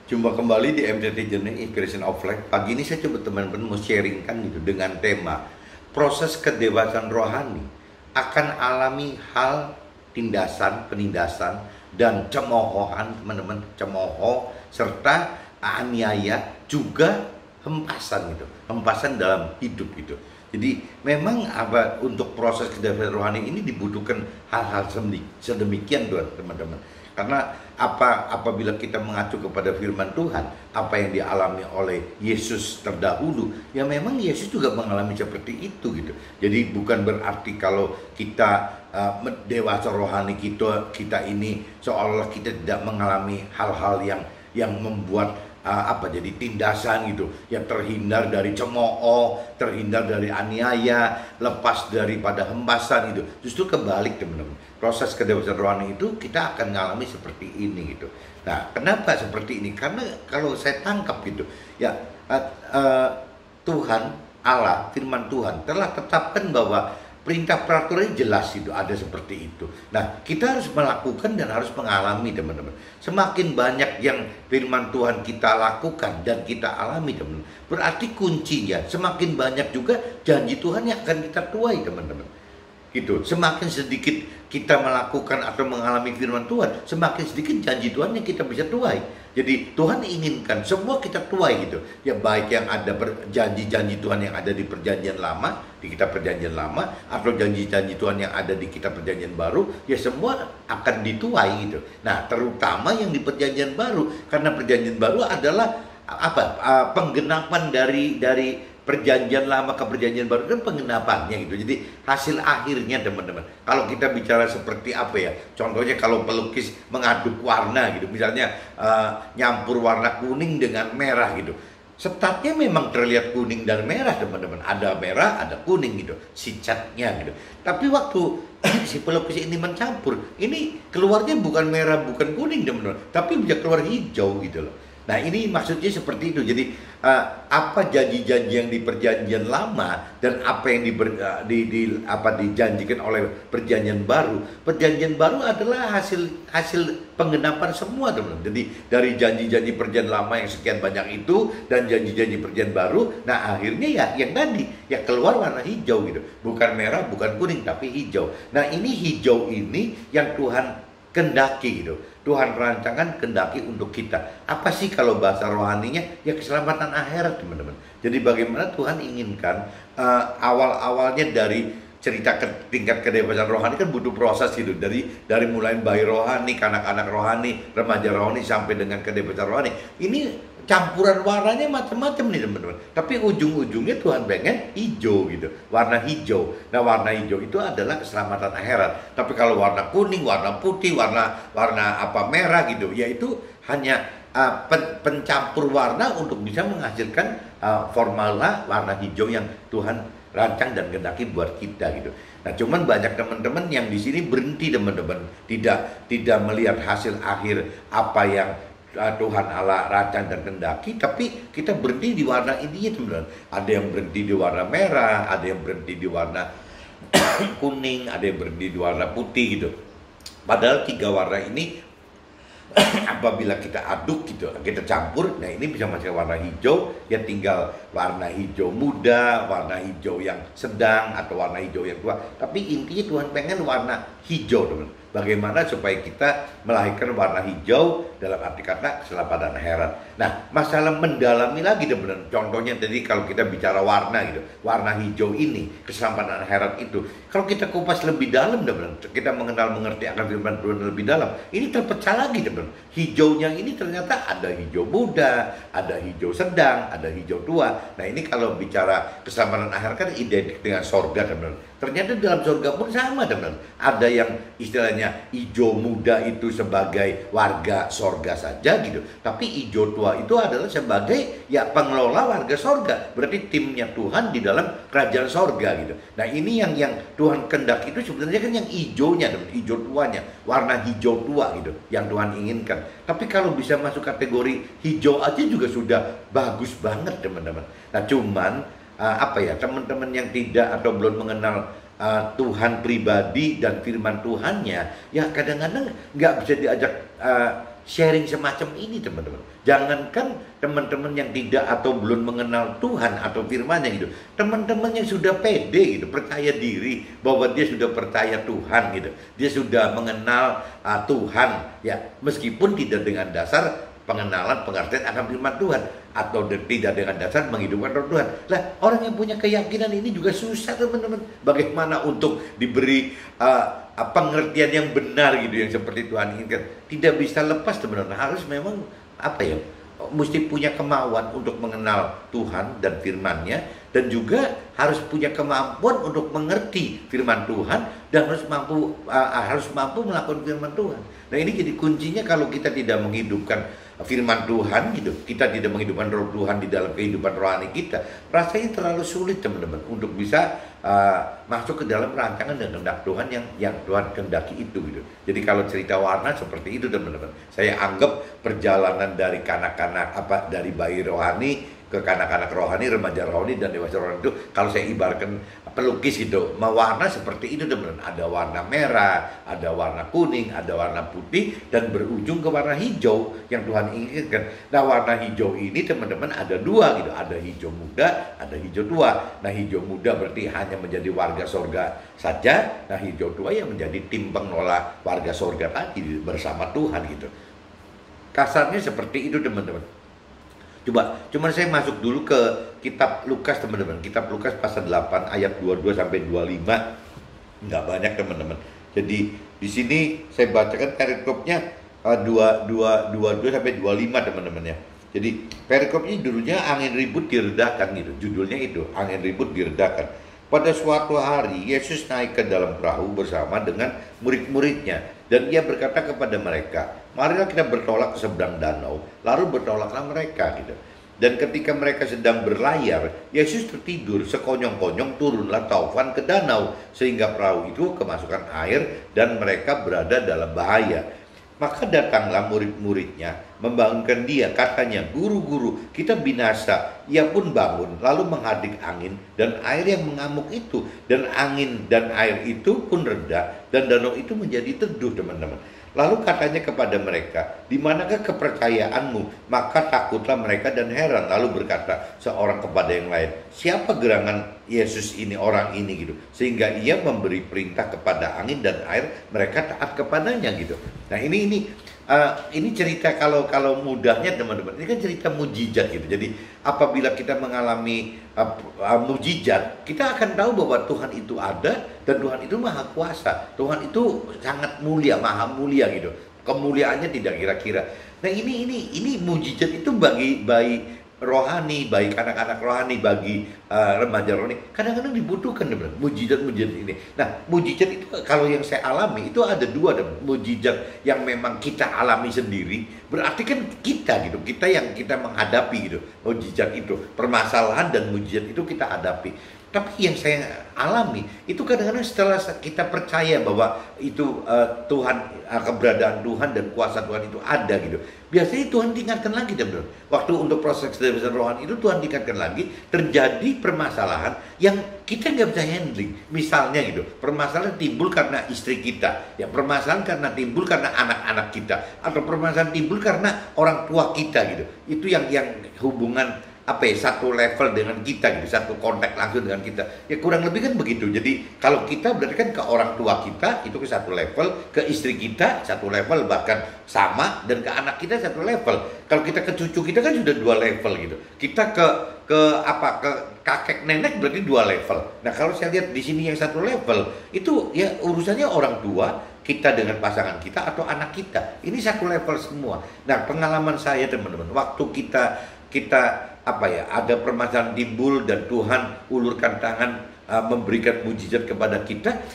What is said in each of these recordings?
Jumpa kembali di MTT Journey Inspiration of Life. Pagi ini saya coba teman-teman mau sharingkan gitu dengan tema proses kedewasaan rohani akan alami hal penindasan dan cemoohan teman-teman, cemooh serta aniaya juga hempasan gitu, hempasan dalam hidup gitu. Jadi memang untuk proses kedewasaan rohani ini dibutuhkan hal-hal sedemikian teman-teman. Karena apabila kita mengacu kepada firman Tuhan, apa yang dialami oleh Yesus terdahulu, ya memang Yesus juga mengalami seperti itu gitu. Jadi bukan berarti kalau kita dewasa rohani kita ini seolah-olah kita tidak mengalami hal-hal yang membuat jadi tindasan gitu, yang terhindar dari cemooh, terhindar dari aniaya, lepas daripada hempasan gitu. Justru kebalik teman-teman, proses kedewasaan rohani itu kita akan mengalami seperti ini gitu. Nah, kenapa seperti ini? Karena kalau saya tangkap gitu ya, Tuhan Allah, firman Tuhan telah tetapkan bahwa perintah peraturannya jelas itu, ada seperti itu. Nah, kita harus melakukan dan harus mengalami teman-teman. Semakin banyak yang firman Tuhan kita lakukan dan kita alami teman-teman, berarti kuncinya semakin banyak juga janji Tuhan yang akan kita tuai teman-teman. Gitu. Semakin sedikit kita melakukan atau mengalami firman Tuhan, semakin sedikit janji Tuhan yang kita bisa tuai. Jadi Tuhan inginkan semua kita tuai gitu. Ya, baik yang ada janji-janji Tuhan yang ada di perjanjian lama, di kitab perjanjian lama, atau janji-janji Tuhan yang ada di kitab perjanjian baru, ya semua akan dituai gitu. Nah, terutama yang di perjanjian baru, karena perjanjian baru adalah penggenapan dari perjanjian lama ke perjanjian baru, kan penggenapannya gitu. Jadi hasil akhirnya teman-teman, kalau kita bicara seperti contohnya kalau pelukis mengaduk warna gitu, misalnya nyampur warna kuning dengan merah gitu, setatnya memang terlihat kuning dan merah teman-teman, ada merah ada kuning gitu, si catnya gitu. Tapi waktu si pelukis ini mencampur, ini keluarnya bukan merah bukan kuning teman-teman, tapi bisa keluar hijau gitu loh. Nah, ini maksudnya seperti itu. Jadi apa janji-janji yang di perjanjian lama dan apa yang dijanjikan oleh perjanjian baru. Perjanjian baru adalah hasil penggenapan semua teman-teman. Jadi dari janji-janji perjanjian lama yang sekian banyak itu dan janji-janji perjanjian baru, nah akhirnya ya yang tadi ya keluar warna hijau gitu. Bukan merah, bukan kuning, tapi hijau. Nah, ini hijau ini yang Tuhan kendaki gitu. Tuhan rancangkan kendaki untuk kita. Apa sih kalau bahasa rohaninya? Ya keselamatan akhirat teman-teman. Jadi bagaimana Tuhan inginkan awal-awalnya dari cerita tingkat kedewasaan rohani kan butuh proses itu. Dari mulai bayi rohani, kanak-kanak rohani, remaja rohani sampai dengan kedewasaan rohani. Ini campuran warnanya macam-macam nih teman-teman. Tapi ujung-ujungnya Tuhan pengen hijau gitu, warna hijau. Nah, warna hijau itu adalah keselamatan akhirat. Tapi kalau warna kuning, warna putih, warna merah gitu, yaitu hanya pencampur warna untuk bisa menghasilkan formula warna hijau yang Tuhan rancang dan kehendaki buat kita gitu. Nah, cuman banyak teman-teman yang di sini berhenti teman-teman, tidak melihat hasil akhir apa yang Tuhan Allah rancang dan kendaki, tapi kita berhenti di warna ini teman-teman. Ada yang berhenti di warna merah, ada yang berhenti di warna kuning, ada yang berhenti di warna putih gitu. Padahal tiga warna ini apabila kita aduk gitu, kita campur, nah ini bisa masuk warna hijau, ya tinggal warna hijau muda, warna hijau yang sedang, atau warna hijau yang tua. Tapi intinya Tuhan pengen warna hijau teman. Bagaimana supaya kita melahirkan warna hijau dalam arti kata keselamatan akhirat. Nah, masalah mendalami lagi teman-teman. Contohnya tadi kalau kita bicara warna gitu, warna hijau ini, keselamatan akhirat itu. Kalau kita kupas lebih dalam teman-teman, kita mengerti akan firman Tuhan lebih dalam, ini terpecah lagi teman-teman. Hijaunya ini ternyata ada hijau muda, ada hijau sedang, ada hijau tua. Nah, ini kalau bicara keselamatan akhirat kan identik dengan sorga teman-teman. Ternyata dalam sorga pun sama teman-teman. Ada yang istilahnya hijau muda itu sebagai warga sorga saja gitu, tapi hijau tua itu adalah sebagai ya pengelola warga sorga, berarti timnya Tuhan di dalam kerajaan sorga gitu. Nah, ini yang Tuhan kehendaki itu sebenarnya kan yang hijaunya, hijau tuanya, warna hijau tua gitu yang Tuhan inginkan. Tapi kalau bisa masuk kategori hijau aja juga sudah bagus banget teman-teman. Nah, cuman teman-teman yang tidak atau belum mengenal Tuhan pribadi dan firman Tuhannya, ya kadang-kadang nggak bisa diajak sharing semacam ini teman-teman. Jangankan teman-teman yang tidak atau belum mengenal Tuhan atau firman-Nya gitu. Teman-teman yang sudah pede gitu, percaya diri bahwa dia sudah percaya Tuhan gitu. Dia sudah mengenal Tuhan ya, meskipun tidak dengan dasar pengenalan pengertian akan firman Tuhan atau tidak dengan dasar menghidupkan roh Tuhan. Lah, orang yang punya keyakinan ini juga susah teman-teman. Bagaimana untuk diberi pengertian yang benar gitu, yang seperti Tuhan inginkan. Tidak bisa lepas teman-teman. Harus memang mesti punya kemauan untuk mengenal Tuhan dan firman-Nya, dan juga harus punya kemampuan untuk mengerti firman Tuhan, dan harus mampu melakukan firman Tuhan. Nah, ini jadi kuncinya. Kalau kita tidak menghidupkan firman Tuhan gitu, kita tidak menghidupkan roh Tuhan di dalam kehidupan rohani kita, rasanya terlalu sulit teman-teman untuk bisa masuk ke dalam rancangan dan kehendak Tuhan yang Tuhan kehendaki itu gitu. Jadi kalau cerita warna seperti itu teman-teman, saya anggap perjalanan dari kanak-kanak dari bayi rohani ke kanak-kanak rohani, remaja rohani, dan dewasa rohani itu, kalau saya ibaratkan pelukis gitu, warna seperti itu teman-teman. Ada warna merah, ada warna kuning, ada warna putih, dan berujung ke warna hijau yang Tuhan inginkan. Nah, warna hijau ini teman-teman ada dua gitu, ada hijau muda, ada hijau tua. Nah, hijau muda berarti hanya menjadi warga sorga saja. Nah, hijau tua yang menjadi tim pengelola warga sorga tadi bersama Tuhan gitu. Kasarnya seperti itu teman-teman. Cuman saya masuk dulu ke kitab Lukas teman-teman. Kitab Lukas pasal 8 ayat 22 sampai 25. Nggak banyak teman-teman. Jadi di sini saya bacakan perikopnya 22 sampai 25 teman-teman ya. Jadi perikopnya judulnya angin ribut diredakan gitu. Judulnya itu, angin ribut diredakan. Pada suatu hari Yesus naik ke dalam perahu bersama dengan murid-muridnya, dan ia berkata kepada mereka, marilah kita bertolak ke seberang danau. Lalu bertolaklah mereka gitu. Dan ketika mereka sedang berlayar, Yesus tertidur, sekonyong-konyong turunlah taufan ke danau, sehingga perahu itu kemasukan air dan mereka berada dalam bahaya. Maka datanglah murid-muridnya membangunkan dia, katanya, guru-guru, kita binasa. Ia pun bangun, lalu menghadik angin dan air yang mengamuk itu, dan angin dan air itu pun reda, dan danau itu menjadi teduh teman-teman. Lalu katanya kepada mereka, di manakah kepercayaanmu? Maka takutlah mereka dan heran. Lalu berkata seorang kepada yang lain, siapa gerangan Yesus ini, orang ini gitu, sehingga ia memberi perintah kepada angin dan air, mereka taat kepadanya gitu. Nah, ini cerita kalau mudahnya teman-teman, ini kan cerita mujizat gitu. Jadi apabila kita mengalami mujizat, kita akan tahu bahwa Tuhan itu ada dan Tuhan itu maha kuasa. Tuhan itu sangat mulia, maha mulia gitu. Kemuliaannya tidak kira-kira. Nah, ini mujizat itu bagi rohani, baik anak-anak rohani, bagi remaja rohani, kadang-kadang dibutuhkan mujizat-mujizat ini. Nah, mujizat itu kalau yang saya alami itu ada dua, mujizat yang memang kita alami sendiri, berarti kan kita gitu, kita menghadapi gitu mujizat itu, permasalahan dan mujizat itu kita hadapi. Tapi yang saya alami itu kadang-kadang setelah kita percaya bahwa itu Tuhan, keberadaan Tuhan dan kuasa Tuhan itu ada gitu, biasanya Tuhan tingkatkan lagi teman-teman. Waktu untuk proses kebebasan rohani itu Tuhan tingkatkan lagi, terjadi permasalahan yang kita nggak bisa handling. Misalnya gitu, permasalahan timbul karena istri kita, ya permasalahan karena timbul karena anak-anak kita, atau permasalahan timbul karena orang tua kita gitu. Itu yang hubungan satu level dengan kita gitu, satu kontak langsung dengan kita. Ya kurang lebih kan begitu. Jadi kalau kita berarti kan ke orang tua kita itu ke satu level, ke istri kita satu level, bahkan sama, dan ke anak kita satu level. Kalau kita ke cucu kita kan sudah dua level gitu. Kita ke kakek nenek berarti dua level. Nah, kalau saya lihat di sini yang satu level itu ya urusannya orang tua kita dengan pasangan kita atau anak kita. Ini satu level semua. Nah, pengalaman saya teman-teman, waktu kita ada permasalahan timbul dan Tuhan ulurkan tangan memberikan mujizat kepada kita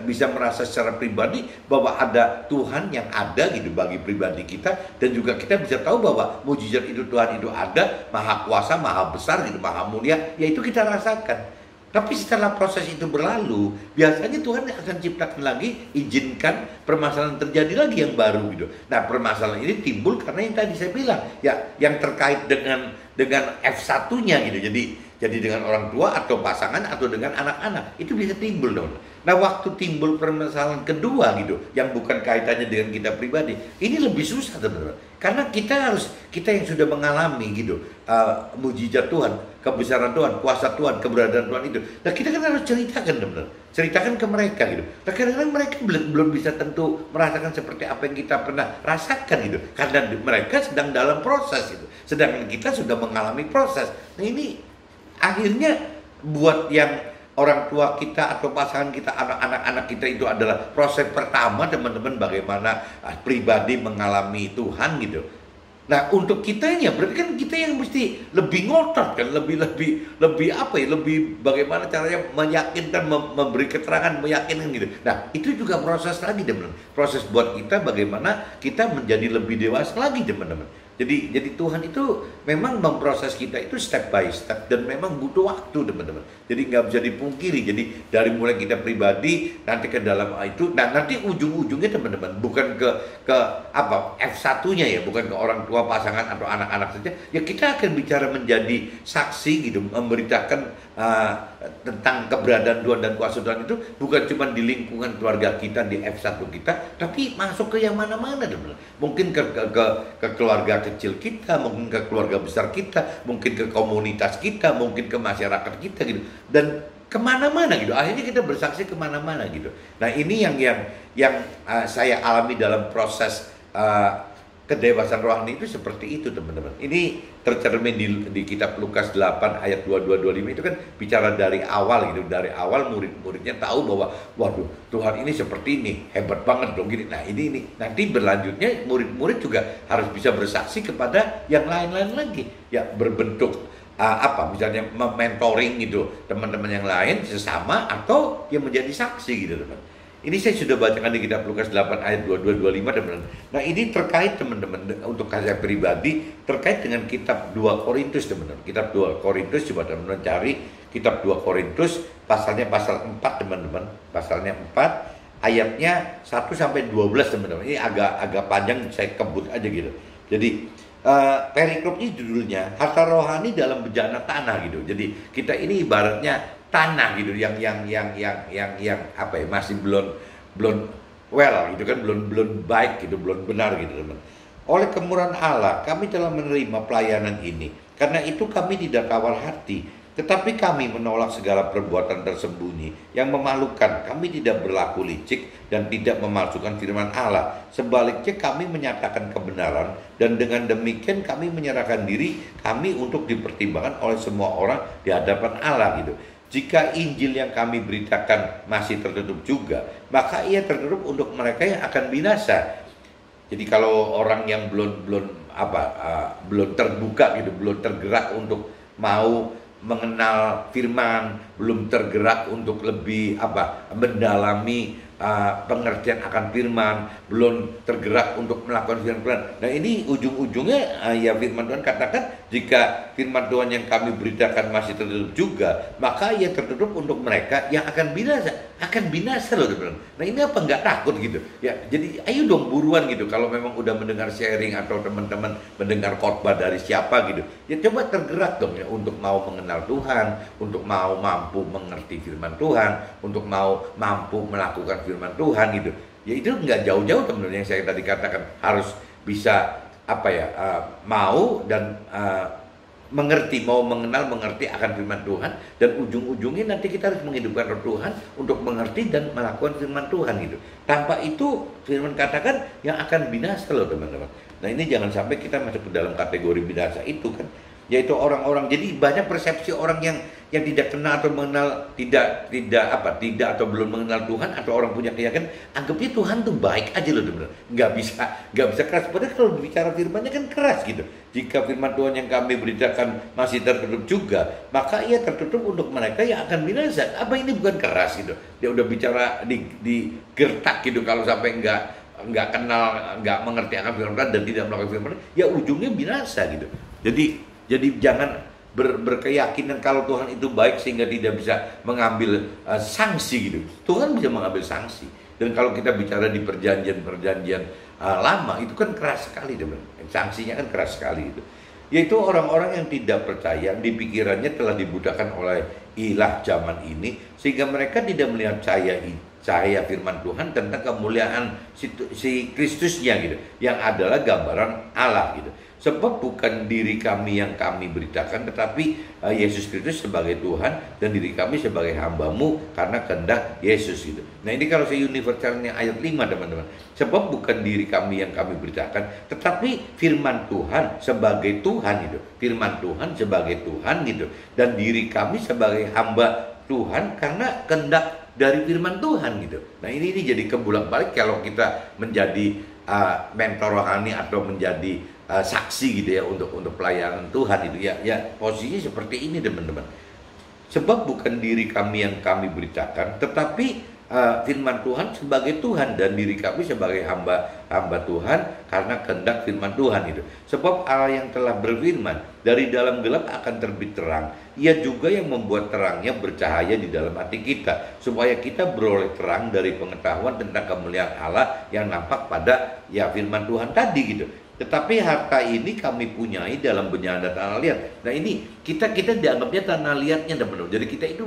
bisa merasa secara pribadi bahwa ada Tuhan yang ada gitu bagi pribadi kita, dan juga kita bisa tahu bahwa mujizat itu Tuhan itu ada, maha kuasa, maha besar gitu, maha mulia, yaitu kita rasakan. Tapi setelah proses itu berlalu, biasanya Tuhan akan ciptakan lagi, izinkan permasalahan terjadi lagi yang baru gitu. Nah, permasalahan ini timbul karena yang tadi saya bilang, ya yang terkait dengan F1-nya gitu. Jadi dengan orang tua atau pasangan atau dengan anak-anak itu bisa timbul dong. Nah waktu timbul permasalahan kedua gitu, yang bukan kaitannya dengan kita pribadi, ini lebih susah teman-teman. Karena kita yang sudah mengalami gitu, mujizat Tuhan, kebesaran Tuhan, kuasa Tuhan, keberadaan Tuhan itu. Nah kita kan harus ceritakan teman-teman, ceritakan ke mereka gitu. Nah kadang-kadang mereka belum bisa tentu merasakan seperti apa yang kita pernah rasakan gitu, karena mereka sedang dalam proses itu, sedangkan kita sudah mengalami proses. Nah ini akhirnya buat yang orang tua kita atau pasangan kita, anak-anak kita itu adalah proses pertama teman-teman, bagaimana pribadi mengalami Tuhan gitu. Nah untuk kitanya berarti kan kita yang mesti lebih ngotot kan, lebih apa ya, lebih bagaimana caranya meyakinkan, memberi keterangan, meyakinkan gitu. Nah itu juga proses lagi teman-teman, proses buat kita bagaimana kita menjadi lebih dewasa lagi teman-teman. Jadi Tuhan itu memang memproses kita itu step by step dan memang butuh waktu teman-teman. Jadi nggak bisa dipungkiri. Jadi dari mulai kita pribadi nanti ke dalam itu, dan nanti ujung-ujungnya teman-teman bukan ke apa F1-nya ya, bukan ke orang tua, pasangan atau anak-anak saja. Ya kita akan bicara menjadi saksi gitu, memberitakan tentang keberadaan Tuhan dan kuasa Tuhan itu bukan cuma di lingkungan keluarga kita, di F1 kita, tapi masuk ke yang mana-mana teman-teman. Mungkin ke keluarga kecil kita, mungkin ke keluarga besar kita, mungkin ke komunitas kita, mungkin ke masyarakat kita gitu, dan kemana-mana gitu. Akhirnya kita bersaksi kemana-mana gitu. Nah ini yang saya alami dalam proses kedewasaan rohani itu seperti itu teman-teman. Ini tercermin di kitab Lukas 8 ayat 22-25 itu kan bicara dari awal gitu. Dari awal murid-muridnya tahu bahwa waduh Tuhan ini seperti ini, hebat banget dong gini. Nah ini nanti berlanjutnya murid-murid juga harus bisa bersaksi kepada yang lain-lain lagi. Ya berbentuk misalnya mentoring gitu teman-teman yang lain sesama, atau yang menjadi saksi gitu teman. Ini saya sudah bacakan di kitab Lukas 8 ayat 22-25 teman-teman. Nah ini terkait teman-teman, untuk saya pribadi terkait dengan kitab 2 Korintus teman-teman. Kitab 2 Korintus, coba teman-teman cari kitab 2 Korintus, pasalnya pasal 4 teman-teman. Pasalnya 4 ayatnya 1 sampai 12 teman-teman. Ini agak panjang, saya kebut aja gitu. Jadi periklopnya judulnya harta rohani dalam bejana tanah gitu. Jadi kita ini ibaratnya tanah gitu yang apa ya, masih belum well gitu kan, belum baik gitu, belum benar gitu teman. Oleh kemurahan Allah kami telah menerima pelayanan ini, karena itu kami tidak tawar hati, tetapi kami menolak segala perbuatan tersembunyi yang memalukan. Kami tidak berlaku licik dan tidak memalsukan firman Allah. Sebaliknya kami menyatakan kebenaran, dan dengan demikian kami menyerahkan diri kami untuk dipertimbangkan oleh semua orang di hadapan Allah gitu. Jika Injil yang kami beritakan masih tertutup juga, maka ia tertutup untuk mereka yang akan binasa. Jadi kalau orang yang belum terbuka gitu, belum tergerak untuk mau mengenal firman, belum tergerak untuk lebih mendalami pengertian akan firman, belum tergerak untuk melakukan firman. Nah ini ujung-ujungnya ya firman Tuhan katakan, jika firman Tuhan yang kami beritakan masih tertutup juga, maka ia tertutup untuk mereka yang akan binasa loh teman-teman. Nah ini apa nggak takut gitu ya? Jadi ayo dong buruan gitu, kalau memang udah mendengar sharing atau teman-teman mendengar khotbah dari siapa gitu, ya coba tergerak dong ya untuk mau mengenal Tuhan, untuk mau mampu mengerti firman Tuhan, untuk mau mampu melakukan firman Tuhan gitu. Ya itu nggak jauh-jauh teman-teman yang saya tadi katakan, harus bisa mau dan mengerti, mau mengenal, mengerti akan firman Tuhan, dan ujung-ujungnya nanti kita harus menghidupkan roh Tuhan untuk mengerti dan melakukan firman Tuhan gitu. Tanpa itu firman katakan yang akan binasa loh teman-teman. Nah ini jangan sampai kita masuk ke dalam kategori binasa itu kan, yaitu orang-orang. Jadi banyak persepsi orang yang tidak kenal atau mengenal, tidak atau belum mengenal Tuhan, atau orang punya keyakinan anggapnya Tuhan tuh baik aja loh teman-teman. Nggak bisa keras. Padahal kalau bicara firman-Nya kan keras gitu. Jika firman Tuhan yang kami beritakan masih tertutup juga, maka ia tertutup untuk mereka yang akan binasa. Apa ini bukan keras gitu? Dia udah bicara di gertak gitu, kalau sampai nggak kenal, nggak mengerti akan firman Tuhan dan tidak melakukan firman, ya ujungnya binasa gitu. Jadi jangan berkeyakinan kalau Tuhan itu baik sehingga tidak bisa mengambil sanksi gitu. Tuhan bisa mengambil sanksi. Dan kalau kita bicara di perjanjian lama itu kan keras sekali teman. Sanksinya kan keras sekali gitu. Yaitu orang-orang yang tidak percaya, di pikirannya telah dibutakan oleh ilah zaman ini, sehingga mereka tidak melihat cahaya firman Tuhan tentang kemuliaan si Kristusnya gitu, yang adalah gambaran Allah gitu. Sebab bukan diri kami yang kami beritakan, tetapi Yesus Kristus sebagai Tuhan, dan diri kami sebagai hamba-Mu karena kehendak Yesus gitu. Nah ini kalau saya universalnya ayat 5 teman-teman. Sebab bukan diri kami yang kami beritakan, tetapi firman Tuhan sebagai Tuhan gitu. Firman Tuhan sebagai Tuhan gitu. Dan diri kami sebagai hamba Tuhan karena kehendak dari firman Tuhan gitu. Nah ini jadi kebulak-balik kalau kita menjadi mentor rohani atau menjadi saksi gitu ya untuk pelayanan Tuhan itu ya posisinya seperti ini teman-teman. Sebab bukan diri kami yang kami beritakan, tetapi firman Tuhan sebagai Tuhan, dan diri kami sebagai hamba Tuhan karena kehendak firman Tuhan itu. Sebab Allah yang telah berfirman, dari dalam gelap akan terbit terang. Ia juga yang membuat terangnya bercahaya di dalam hati kita, supaya kita beroleh terang dari pengetahuan tentang kemuliaan Allah yang nampak pada firman Tuhan tadi gitu. Tetapi harta ini kami punyai dalam bencana tanah liat. Nah ini kita dianggapnya tanah liatnya teman-teman. Jadi kita itu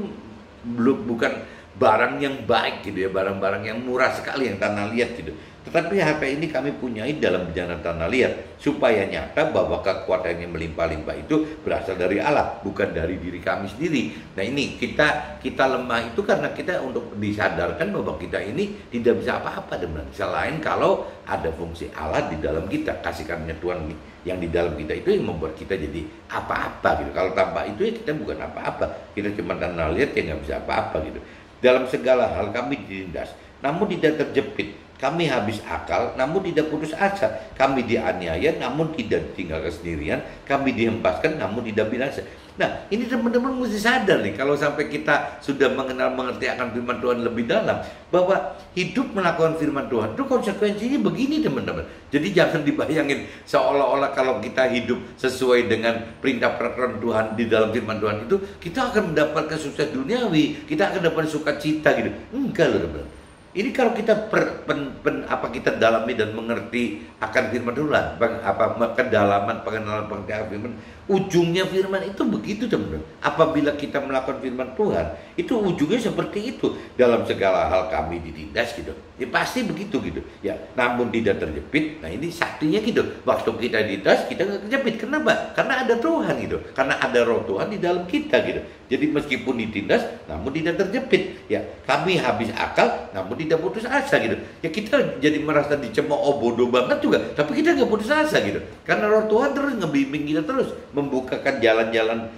bukan barang yang baik gitu ya, barang-barang yang murah sekali yang tanah liat gitu. Tetapi harta ini kami punyai dalam bencana tanah liat, supaya nyata bahwa kekuatan yang melimpah-limpah itu berasal dari Allah, bukan dari diri kami sendiri. Nah ini kita lemah itu karena kita untuk disadarkan bahwa kita ini tidak bisa apa-apa teman, selain kalau ada fungsi Allah di dalam kita, kasih karunia Tuhan yang di dalam kita itu yang membuat kita jadi apa-apa gitu. Kalau tanpa itu ya kita bukan apa-apa, kita cuma tanah liat yang nggak bisa apa-apa gitu. Dalam segala hal kami ditindas, namun tidak terjepit. Kami habis akal, namun tidak putus asa. Kami dianiaya, namun tidak ditinggalkan sendirian. Kami dihempaskan, namun tidak binasa. Nah, ini teman-teman mesti sadar nih, kalau sampai kita sudah mengerti akan firman Tuhan lebih dalam, bahwa hidup melakukan firman Tuhan itu konsekuensinya begini teman-teman. Jadi jangan dibayangin seolah-olah kalau kita hidup sesuai dengan perintah peraturan Tuhan di dalam firman Tuhan itu, kita akan mendapatkan sukses duniawi, kita akan dapat sukacita gitu. Enggak loh teman-teman. Ini kalau kita kita dalami dan mengerti akan firman Tuhan, kedalaman pengenalan pengertian firman, ujungnya firman itu begitu teman-teman. Apabila kita melakukan firman Tuhan, itu ujungnya seperti itu. Dalam segala hal kami ditindas gitu. Ya pasti begitu gitu. Ya, namun tidak terjepit. Nah ini saktinya gitu. Waktu kita ditindas, kita nggak terjepit. Kenapa? Karena ada Tuhan gitu. Karena ada Roh Tuhan di dalam kita gitu. Jadi meskipun ditindas, namun tidak terjepit. Ya, kami habis akal, namun tidak putus asa gitu. Ya kita jadi merasa dicemooh bodoh banget juga, tapi kita nggak putus asa gitu. Karena Roh Tuhan terus ngebimbing kita terus, membukakan jalan-jalan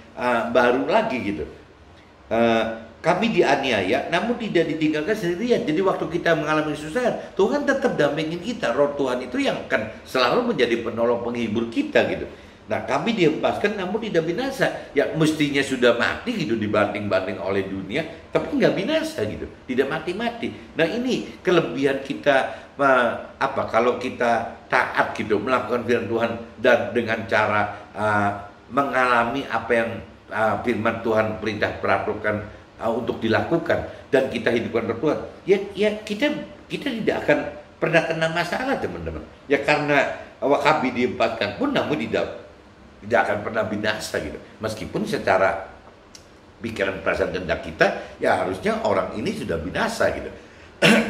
baru lagi gitu. Kami dianiaya, namun tidak ditinggalkan sendirian. Jadi waktu kita mengalami kesusahan, Tuhan tetap dampingin kita. Roh Tuhan itu yang akan selalu menjadi penolong penghibur kita gitu. Nah kami dihempaskan namun tidak binasa. Ya mestinya sudah mati gitu dibanding-banding oleh dunia, tapi nggak binasa gitu, tidak mati-mati. Nah ini kelebihan kita kalau kita taat gitu melakukan firman Tuhan dan dengan cara mengalami apa yang firman Tuhan perintah peraturan untuk dilakukan dan kita hidupkan Roh Tuhan. Ya kita tidak akan pernah kena masalah teman-teman. Ya karena kami dihempaskan pun namun tidak akan pernah binasa gitu. Meskipun secara pikiran perasaan kehendak kita ya harusnya orang ini sudah binasa gitu.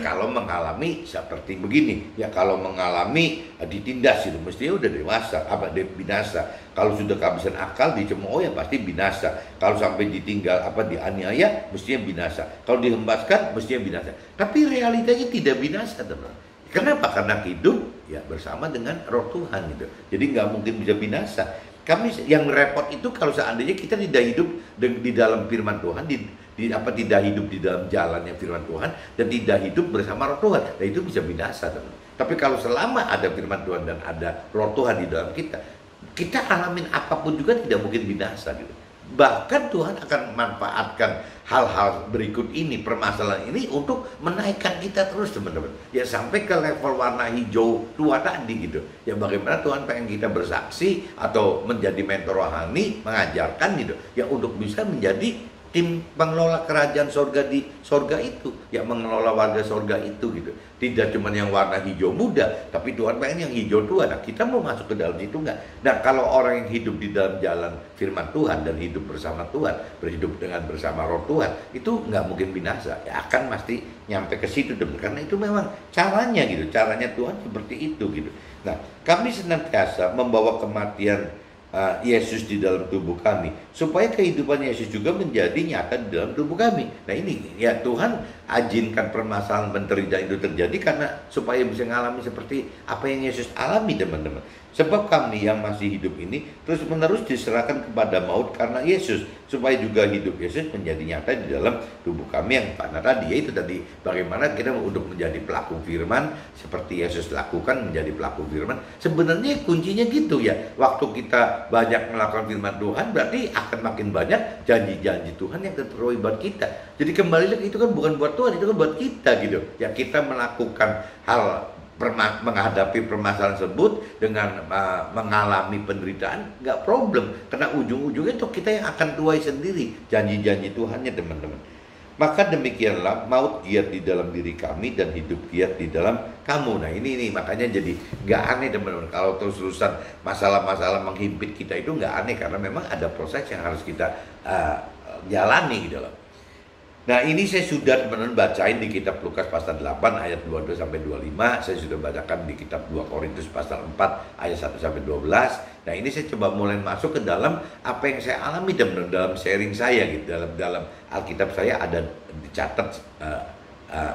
Kalau mengalami seperti begini, ya kalau mengalami ditindas itu mestinya udah dewasa, binasa. Kalau sudah kehabisan akal dicemooh ya pasti binasa. Kalau sampai ditinggal dianiaya mestinya binasa. Kalau dihempaskan mestinya binasa. Tapi realitanya tidak binasa teman. Kenapa? Karena hidup ya bersama dengan Roh Tuhan gitu. Jadi nggak mungkin bisa binasa. Kami yang repot itu kalau seandainya kita tidak hidup di dalam firman Tuhan, tidak hidup di dalam jalannya firman Tuhan dan tidak hidup bersama Roh Tuhan, nah itu bisa binasa teman. Tapi kalau selama ada firman Tuhan dan ada Roh Tuhan di dalam kita alamin apapun juga tidak mungkin binasa gitu. Bahkan Tuhan akan manfaatkan hal-hal berikut ini, permasalahan ini untuk menaikkan kita terus teman-teman. Ya sampai ke level warna hijau tua tadi gitu. Ya bagaimana Tuhan pengen kita bersaksi atau menjadi mentor rohani, mengajarkan gitu. Ya untuk bisa menjadi tim pengelola kerajaan sorga di sorga itu, yang mengelola warga sorga itu gitu. Tidak cuma yang warna hijau muda, tapi Tuhan pengen yang hijau tua. Nah, kita mau masuk ke dalam itu nggak? Nah, kalau orang yang hidup di dalam jalan firman Tuhan dan hidup bersama Tuhan, berhidup dengan bersama Roh Tuhan, itu nggak mungkin binasa. Ya akan pasti nyampe ke situ, karena itu memang caranya gitu. Caranya Tuhan seperti itu gitu. Nah, kami senantiasa membawa kematian Yesus di dalam tubuh kami, supaya kehidupan Yesus juga menjadi nyata di dalam tubuh kami. Nah ini ya, Tuhan izinkan permasalahan penderitaan itu terjadi karena supaya bisa mengalami seperti apa yang Yesus alami, teman-teman. Sebab kami yang masih hidup ini terus menerus diserahkan kepada maut karena Yesus, supaya juga hidup Yesus menjadi nyata di dalam tubuh kami yang karena tadi, yaitu tadi bagaimana kita untuk menjadi pelaku firman seperti Yesus lakukan, menjadi pelaku firman. Sebenarnya kuncinya gitu ya, waktu kita banyak melakukan firman Tuhan, berarti akan makin banyak janji-janji Tuhan yang terpenuhi buat kita. Jadi kembali lagi, itu kan bukan buat Tuhan, itu kan buat kita gitu ya. Kita melakukan hal menghadapi permasalahan tersebut dengan mengalami penderitaan, nggak problem, karena ujung-ujungnya itu kita yang akan tuai sendiri janji-janji Tuhannya, teman-teman. Maka demikianlah maut giat di dalam diri kami dan hidup giat di dalam kamu. Nah ini makanya jadi nggak aneh, teman-teman, kalau terus-terusan masalah-masalah menghimpit kita itu nggak aneh, karena memang ada proses yang harus kita jalani gitu loh. Nah ini saya sudah, teman-teman, bacain di kitab Lukas pasal 8 ayat 22 sampai 25. Saya sudah bacakan di kitab 2 Korintus pasal 4 ayat 1 sampai 12. Nah ini saya coba mulai masuk ke dalam apa yang saya alami, teman-teman, dalam sharing saya gitu. Dalam Alkitab saya ada dicatat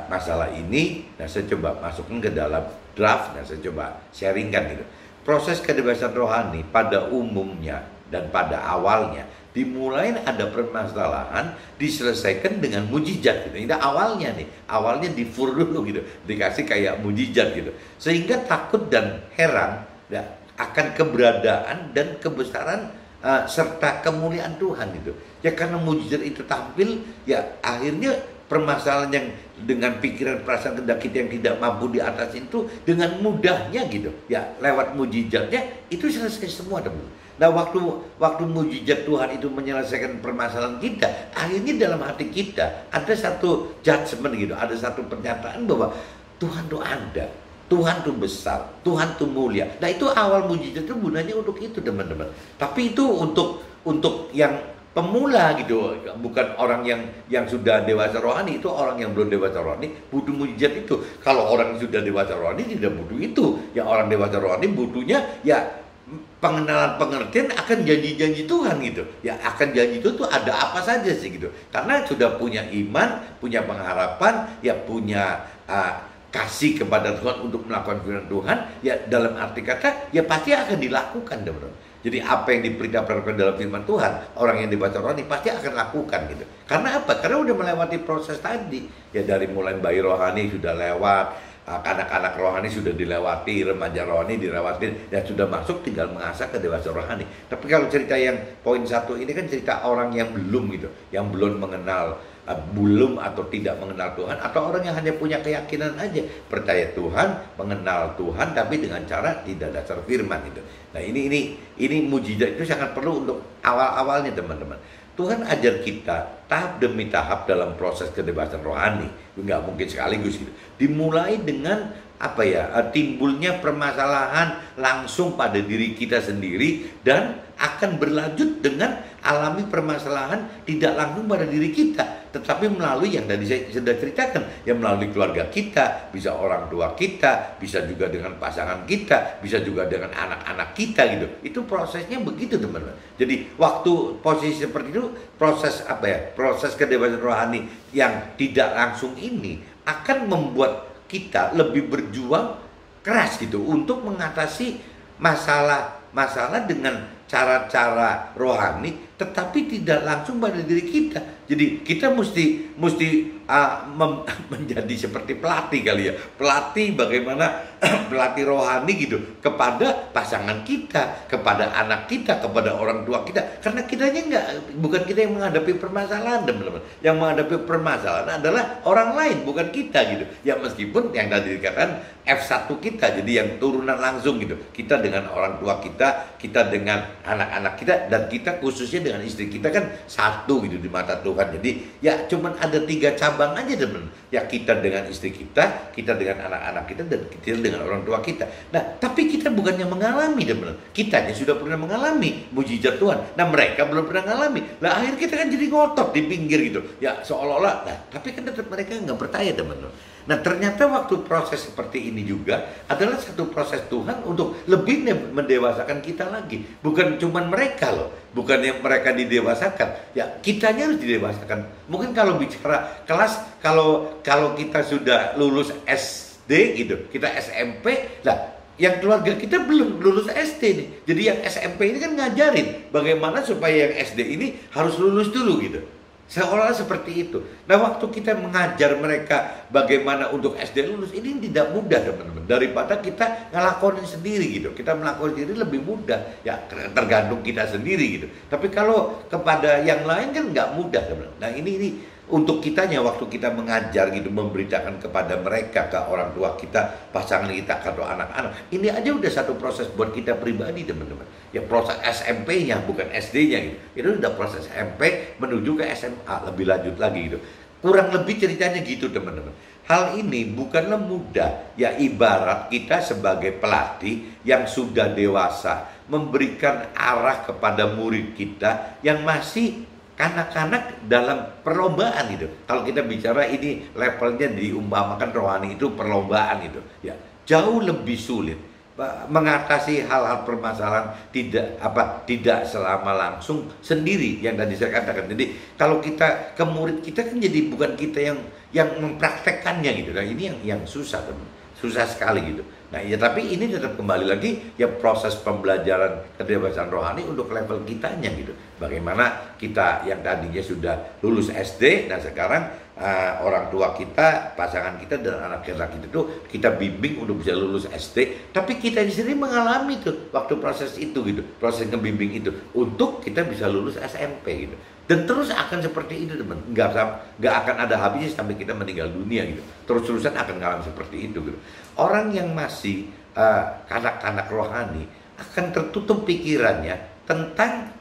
masalah ini. Nah saya coba masukkan ke dalam draft. Nah saya coba sharingkan gitu. Proses kebebasan rohani pada umumnya dan pada awalnya dimulai ada permasalahan, diselesaikan dengan mujizat gitu. Ini awalnya nih, awalnya difur dulu gitu, dikasih kayak mujizat gitu, sehingga takut dan heran ya, akan keberadaan dan kebesaran serta kemuliaan Tuhan gitu. Ya karena mujizat itu tampil, ya akhirnya permasalahan yang dengan pikiran, perasaan, kehendak kita yang tidak mampu diatasi itu dengan mudahnya gitu ya, lewat mujizatnya itu selesai semua, teman. Nah waktu mujizat Tuhan itu menyelesaikan permasalahan kita, akhirnya dalam hati kita ada satu judgment gitu, ada satu pernyataan bahwa Tuhan tuh ada, Tuhan tuh besar, Tuhan tuh mulia. Nah itu awal mujizat itu gunanya untuk itu, teman-teman. Tapi itu untuk yang pemula gitu, bukan orang yang sudah dewasa rohani. Itu orang yang belum dewasa rohani butuh mujizat itu. Kalau orang yang sudah dewasa rohani tidak butuh itu. Yang orang dewasa rohani butuhnya ya pengenalan, pengertian akan janji-janji Tuhan gitu. Ya akan janji itu tuh ada apa saja sih gitu. Karena sudah punya iman, punya pengharapan, ya punya kasih kepada Tuhan untuk melakukan firman Tuhan, ya dalam arti kata ya pasti akan dilakukan, teman-teman. Jadi apa yang diperintahkan dalam firman Tuhan, orang yang dibaca rohani pasti akan lakukan gitu. Karena apa? Karena udah melewati proses tadi. Ya dari mulai bayi rohani sudah lewat, anak-anak rohani sudah dilewati, remaja rohani dilewati, dan sudah masuk tinggal mengasah ke dewasa rohani. Tapi kalau cerita yang poin 1 ini kan cerita orang yang belum gitu, yang belum mengenal, belum atau tidak mengenal Tuhan, atau orang yang hanya punya keyakinan aja, percaya Tuhan, mengenal Tuhan, tapi dengan cara tidak dasar firman itu. Nah ini mujizat itu sangat perlu untuk awal-awalnya, teman-teman. Tuhan ajar kita tahap demi tahap dalam proses kebebasan rohani, nggak mungkin sekaligus gitu. Dimulai dengan apa ya, timbulnya permasalahan langsung pada diri kita sendiri, dan akan berlanjut dengan alami permasalahan tidak langsung pada diri kita, tetapi melalui yang tadi saya sudah ceritakan, yang melalui keluarga kita, bisa orang tua kita, bisa juga dengan pasangan kita, bisa juga dengan anak-anak kita gitu. Itu prosesnya begitu, teman-teman. Jadi waktu posisi seperti itu, proses apa ya, proses kebebasan rohani yang tidak langsung ini akan membuat kita lebih berjuang keras gitu untuk mengatasi masalah dengan cara-cara rohani, tetapi tidak langsung pada diri kita. Jadi kita mesti menjadi seperti pelatih kali ya, pelatih bagaimana pelatih rohani gitu kepada pasangan kita, kepada anak kita, kepada orang tua kita. Karena kitanya bukan kita yang menghadapi permasalahan, teman-teman. Yang menghadapi permasalahan adalah orang lain, bukan kita gitu. Ya meskipun yang tadi dikatakan F1 kita, jadi yang turunan langsung gitu. Kita dengan orang tua kita, kita dengan anak-anak kita, dan kita khususnya dengan istri kita kan satu gitu di mata Tuhan. Jadi ya cuman ada 3 cabang aja teman. Ya kita dengan istri kita dengan anak-anak kita, dan kita dengan orang tua kita. Nah tapi kita bukannya mengalami teman. Kitanya sudah pernah mengalami mujizat Tuhan. Nah mereka belum pernah mengalami. Lah akhirnya kita kan jadi ngotot di pinggir gitu. Ya seolah-olah. Nah tapi kan tetap mereka nggak percaya teman. Nah ternyata waktu proses seperti ini juga adalah satu proses Tuhan untuk lebih mendewasakan kita lagi. Bukan cuma mereka loh, bukan yang mereka didewasakan, ya kitanya harus didewasakan. Mungkin kalau bicara kelas, kalau kita sudah lulus SD gitu, kita SMP, lah yang keluarga kita belum lulus SD nih. Jadi yang SMP ini kan ngajarin bagaimana supaya yang SD ini harus lulus dulu gitu. Seolah-olah seperti itu. Nah waktu kita mengajar mereka bagaimana untuk SD lulus, ini tidak mudah teman-teman. Daripada kita ngelakonin sendiri gitu. Kita melakukan sendiri lebih mudah. Ya tergantung kita sendiri gitu. Tapi kalau kepada yang lain kan nggak mudah teman-teman. Nah ini untuk kitanya waktu kita mengajar gitu, memberitakan kepada mereka, ke orang tua kita, pasangan kita, atau anak-anak, ini aja udah satu proses buat kita pribadi teman-teman. Ya proses SMP-nya bukan SD-nya gitu. Itu udah proses SMP menuju ke SMA lebih lanjut lagi gitu. Kurang lebih ceritanya gitu teman-teman. Hal ini bukanlah mudah. Ya ibarat kita sebagai pelatih yang sudah dewasa memberikan arah kepada murid kita yang masih kanak-kanak dalam perlombaan itu. Kalau kita bicara ini levelnya diumpamakan rohani itu perlombaan itu, ya jauh lebih sulit mengatasi hal-hal permasalahan tidak selama langsung sendiri yang tadi saya katakan. Jadi kalau kita ke murid kita kan jadi bukan kita yang mempraktekkannya gitu. Nah ini yang susah teman. Susah sekali gitu. Nah ya tapi ini tetap kembali lagi ya proses pembelajaran kedewasaan rohani untuk level kitanya gitu. Bagaimana kita yang tadinya sudah lulus SD, nah sekarang orang tua kita, pasangan kita dan anak kita itu kita bimbing untuk bisa lulus SD. Tapi kita di sini mengalami tuh waktu proses itu gitu, proses ngebimbing itu untuk kita bisa lulus SMP gitu. Dan terus akan seperti itu teman, nggak akan ada habisnya sampai kita meninggal dunia gitu. Terus-terusan akan mengalami seperti itu gitu. Orang yang masih kanak-kanak rohani akan tertutup pikirannya tentang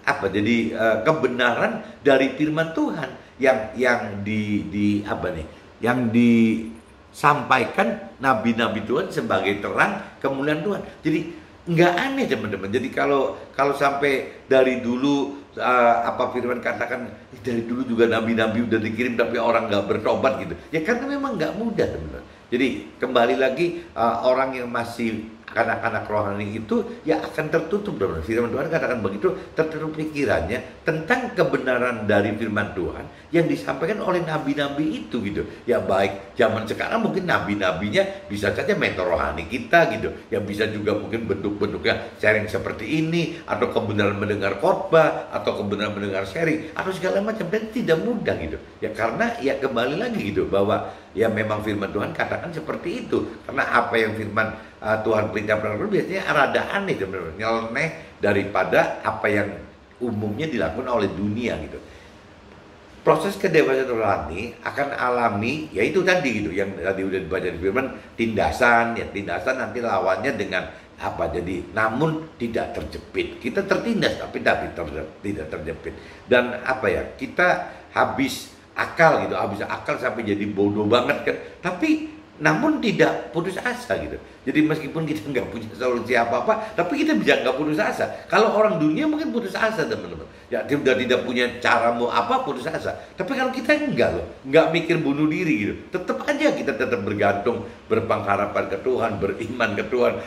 apa? Jadi kebenaran dari firman Tuhan yang disampaikan nabi-nabi Tuhan sebagai terang kemuliaan Tuhan. Jadi nggak aneh teman-teman. Jadi kalau sampai dari dulu firman katakan dari dulu juga nabi-nabi udah dikirim tapi orang nggak bertobat gitu. Ya karena memang nggak mudah teman-teman. Jadi kembali lagi orang yang masih anak-anak rohani itu ya akan tertutup teman. Firman Tuhan katakan begitu, tertutup pikirannya tentang kebenaran dari firman Tuhan yang disampaikan oleh nabi-nabi itu gitu. Ya baik zaman sekarang mungkin nabi-nabinya bisa saja mentor rohani kita gitu. Ya bisa juga mungkin bentuk-bentuknya sharing seperti ini, atau kebenaran mendengar khotbah, atau kebenaran mendengar sharing, atau segala macam. Dan tidak mudah gitu. Ya karena ya kembali lagi gitu bahwa ya memang firman Tuhan katakan seperti itu. Karena apa yang firman Tuhan perintahkan biasanya rada aneh sebenarnya, nyeleneh daripada apa yang umumnya dilakukan oleh dunia gitu. Proses kedewasaan rohani akan alami yaitu tadi gitu, yang tadi udah dibaca di firman, tindasan nanti lawannya dengan apa, jadi namun tidak terjepit. Kita tertindas tapi tidak terjepit. Dan apa ya, kita habis akal sampai jadi bodoh banget kan, tapi namun tidak putus asa gitu. Jadi meskipun kita nggak punya solusi apa-apa, tapi kita bisa nggak putus asa. Kalau orang dunia mungkin putus asa teman-teman. Ya sudah tidak punya cara mau apa, putus asa. Tapi kalau kita enggak loh, nggak mikir bunuh diri gitu. Tetap aja kita tetap bergantung, berpengharapan ke Tuhan, beriman ke Tuhan,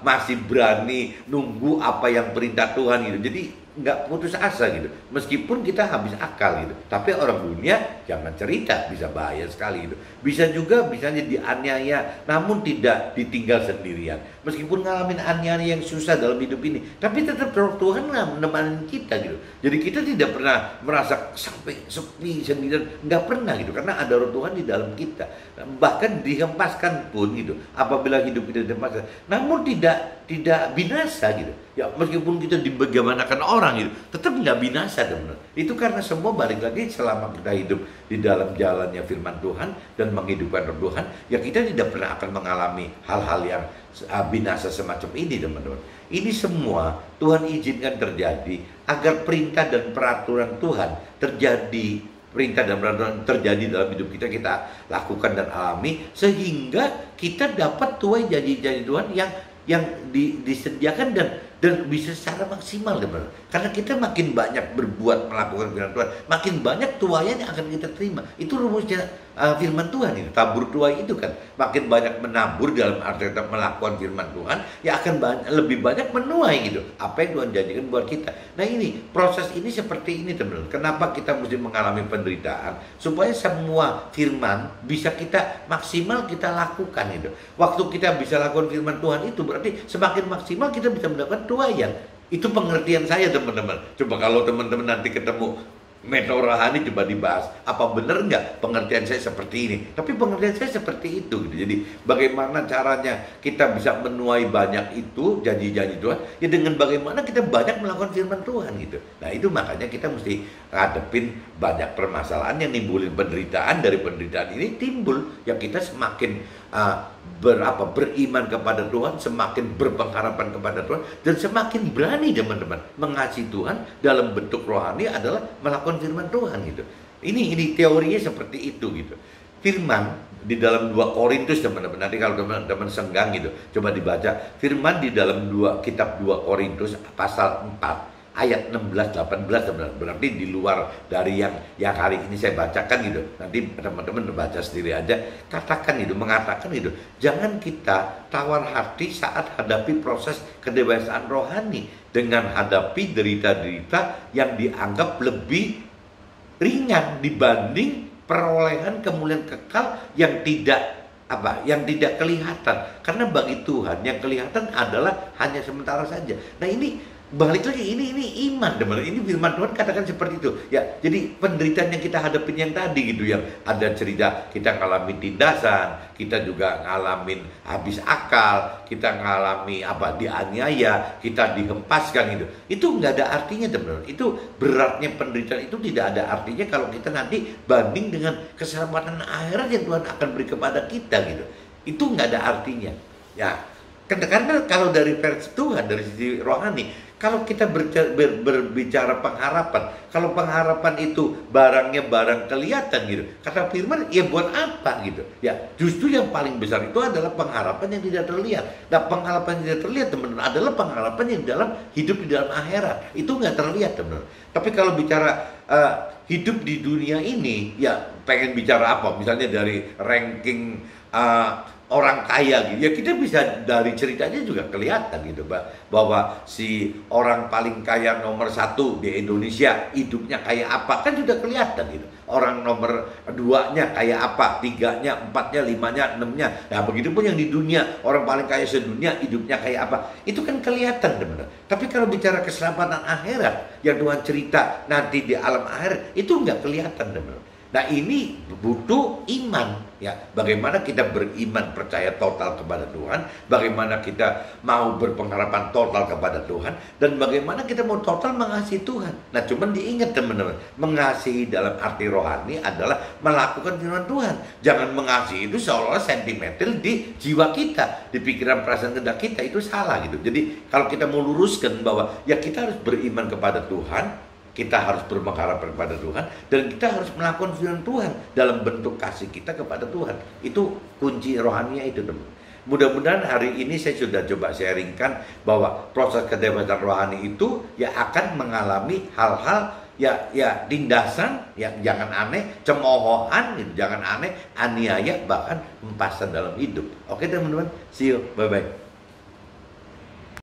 masih berani nunggu apa yang perintah Tuhan gitu. Jadi nggak putus asa gitu, meskipun kita habis akal gitu. Tapi orang dunia jangan cerita, bisa bahaya sekali gitu. Bisa juga misalnya dianiaya namun tidak ditinggal sendirian, meskipun ngalamin aniaya yang susah dalam hidup ini, tapi tetap Tuhan menemani kita gitu. Jadi kita tidak pernah merasa sampai sepi sendirian, nggak pernah gitu, karena ada roh Tuhan di dalam kita. Bahkan dihempaskan pun gitu, apabila hidup kita dihempaskan, namun tidak tidak binasa gitu. Ya meskipun kita dibagaimanakan orang gitu, tetap nggak binasa teman-teman. Itu karena semua balik lagi selama kita hidup di dalam jalannya firman Tuhan dan menghidupkan Roh Tuhan, ya kita tidak pernah akan mengalami hal-hal yang binasa semacam ini teman-teman. Ini semua Tuhan izinkan terjadi agar perintah dan peraturan Tuhan terjadi. Perintah dan peraturan terjadi dalam hidup kita, kita lakukan dan alami, sehingga kita dapat tuai janji-janji Tuhan yang disediakan dan bisa secara maksimal teman-teman. Karena kita makin banyak berbuat melakukan firman Tuhan, makin banyak tuaian yang akan kita terima. Itu rumusnya firman Tuhan ini. Tabur tuai itu kan makin banyak menabur dalam arti melakukan firman Tuhan, ya akan lebih banyak menuai gitu apa yang Tuhan janjikan buat kita. Nah ini proses ini seperti ini teman-teman. Kenapa kita mesti mengalami penderitaan? Supaya semua firman bisa kita maksimal kita lakukan itu. Waktu kita bisa lakukan firman Tuhan itu berarti semakin maksimal kita bisa mendapatkan tuaian. Itu pengertian saya teman-teman. Coba kalau teman-teman nanti ketemu mentor rohani coba dibahas, apa benar nggak pengertian saya seperti ini? Tapi pengertian saya seperti itu gitu. Jadi bagaimana caranya kita bisa menuai banyak itu janji-janji Tuhan? Ya dengan bagaimana kita banyak melakukan firman Tuhan gitu. Nah itu makanya kita mesti ngadepin banyak permasalahan yang nimbulin penderitaan. Dari penderitaan ini timbul yang kita semakin beriman kepada Tuhan, semakin berpengharapan kepada Tuhan, dan semakin berani teman-teman mengasihi Tuhan dalam bentuk rohani adalah melakukan firman Tuhan gitu. Ini teorinya seperti itu gitu. Firman di dalam 2 Korintus teman-teman, nanti kalau teman-teman senggang gitu, coba dibaca firman di dalam kitab 2 Korintus pasal 4 ayat 16-18 teman-teman. Berarti di luar dari yang hari ini saya bacakan gitu. Nanti teman-teman baca sendiri aja. Katakan itu, mengatakan itu, jangan kita tawar hati saat hadapi proses kedewasaan rohani dengan hadapi derita-derita yang dianggap lebih ringan dibanding perolehan kemuliaan kekal yang tidak kelihatan. Karena bagi Tuhan yang kelihatan adalah hanya sementara saja. Nah ini balik lagi, ini iman teman-teman. Ini firman Tuhan katakan seperti itu ya. Jadi penderitaan yang kita hadapin yang tadi gitu, yang ada cerita kita ngalamin tindasan, kita juga ngalamin habis akal, kita ngalami dianiaya, kita dihempaskan gitu. Itu nggak ada artinya teman-teman. Itu beratnya penderitaan itu tidak ada artinya kalau kita nanti banding dengan keselamatan akhirat yang Tuhan akan beri kepada kita gitu. Itu nggak ada artinya ya. Karena kalau dari versi Tuhan, dari sisi rohani, kalau kita berbicara pengharapan, kalau pengharapan itu barangnya barang kelihatan gitu, kata firman, ya buat apa gitu? Ya justru yang paling besar itu adalah pengharapan yang tidak terlihat. Nah pengharapan yang tidak terlihat teman-teman adalah pengharapan yang dalam hidup di dalam akhirat. Itu nggak terlihat teman-teman. Tapi kalau bicara hidup di dunia ini, ya pengen bicara apa? Misalnya dari ranking orang kaya gitu, ya kita bisa dari ceritanya juga kelihatan gitu bahwa si orang paling kaya nomor 1 di Indonesia hidupnya kayak apa, kan sudah kelihatan gitu. Orang nomor 2-nya kayak apa, 3-nya, 4-nya, 5-nya, 6-nya. Nah begitu pun yang di dunia, orang paling kaya sedunia hidupnya kayak apa, itu kan kelihatan teman-teman. Tapi kalau bicara keselamatan akhirat yang Tuhan cerita nanti di alam akhirat, itu nggak kelihatan teman-teman. Nah ini butuh iman ya. Bagaimana kita beriman percaya total kepada Tuhan, bagaimana kita mau berpengharapan total kepada Tuhan, dan bagaimana kita mau total mengasihi Tuhan. Nah cuman diingat teman-teman, mengasihi dalam arti rohani adalah melakukan firman Tuhan. Jangan mengasihi itu seolah-olah sentimental di jiwa kita, di pikiran perasaan kehendak kita, itu salah gitu. Jadi kalau kita mau luruskan bahwa ya kita harus beriman kepada Tuhan, kita harus berpengharapan kepada Tuhan, dan kita harus melakukan firman Tuhan dalam bentuk kasih kita kepada Tuhan. Itu kunci rohaninya itu teman. Mudah-mudahan hari ini saya sudah coba sharingkan bahwa proses kedewasaan rohani itu ya akan mengalami hal-hal ya tindasan yang jangan aneh, cemoohan jangan aneh, aniaya, bahkan hempasan dalam hidup. Oke teman-teman, see you, bye-bye.